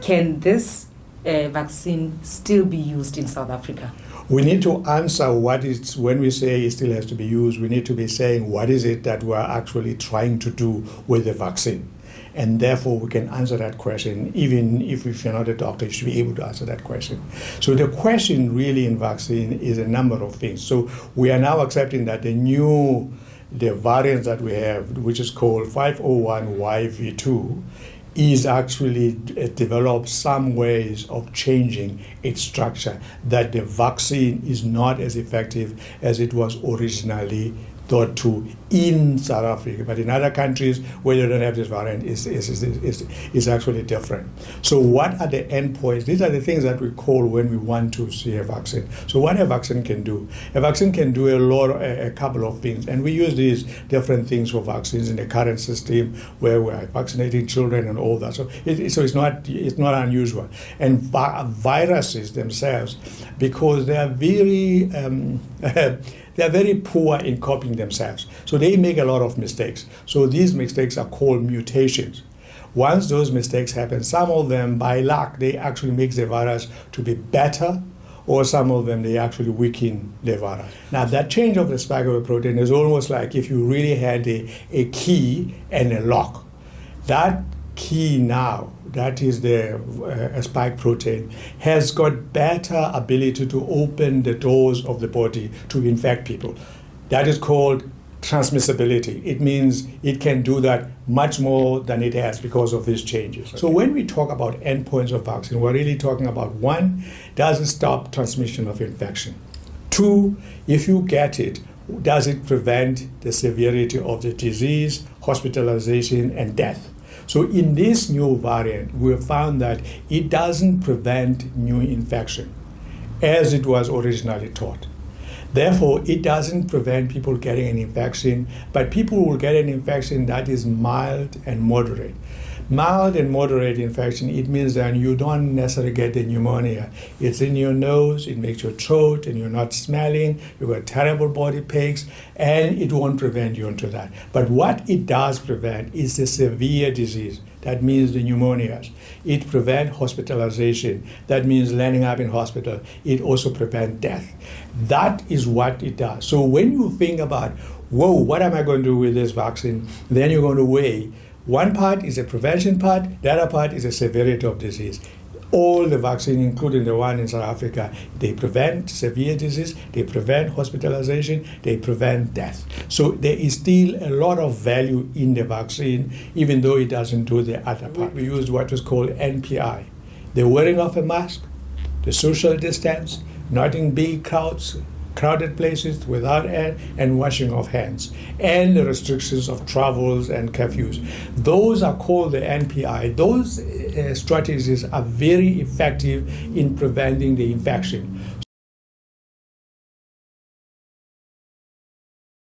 can this vaccine still be used in South Africa? We need to answer when we say it still has to be used, we need to be saying what is it that we're actually trying to do with the vaccine. And therefore, we can answer that question. Even if you're not a doctor, you should be able to answer that question. So the question really in vaccine is a number of things. So we are now accepting that the variants that we have, which is called 501YV2, is actually developed some ways of changing its structure, that the vaccine is not as effective as it was originally thought to in South Africa, but in other countries where they don't have this variant is actually different. So what are the endpoints? These are the things that we call when we want to see a vaccine. So what a vaccine can do a couple of things, and we use these different things for vaccines in the current system where we are vaccinating children and all that. So it's not unusual. And viruses themselves, because they are very poor in copying themselves. So they make a lot of mistakes. So these mistakes are called mutations. Once those mistakes happen, some of them, by luck, they actually make the virus to be better, or some of them, they actually weaken the virus. Now, that change of the spike of a protein is almost like if you really had a key and a lock. That key now, that is the spike protein, has got better ability to open the doors of the body to infect people. That is called transmissibility. It means it can do that much more than it has because of these changes. Okay. So when we talk about endpoints of vaccine, we're really talking about, one, does it stop transmission of infection? Two, if you get it, does it prevent the severity of the disease, hospitalization, and death? So in this new variant, we have found that it doesn't prevent new infection as it was originally thought. Therefore, it doesn't prevent people getting an infection, but people will get an infection that is mild and moderate. Mild and moderate infection, it means that you don't necessarily get the pneumonia. It's in your nose, it makes your throat, and you're not smelling, you've got terrible body pains, and it won't prevent you into that. But what it does prevent is the severe disease. That means the pneumonias. It prevents hospitalization. That means landing up in hospital. It also prevents death. That is what it does. So when you think about, whoa, what am I going to do with this vaccine? Then you're going to weigh. One part is a prevention part, the other part is a severity of disease. All the vaccines, including the one in South Africa, they prevent severe disease, they prevent hospitalization, they prevent death. So there is still a lot of value in the vaccine, even though it doesn't do the other part. We used what was called NPI, the wearing of a mask, the social distance, not in big crowds, crowded places without air, and washing of hands, and the restrictions of travels and curfews. Those are called the NPI. Those strategies are very effective in preventing the infection.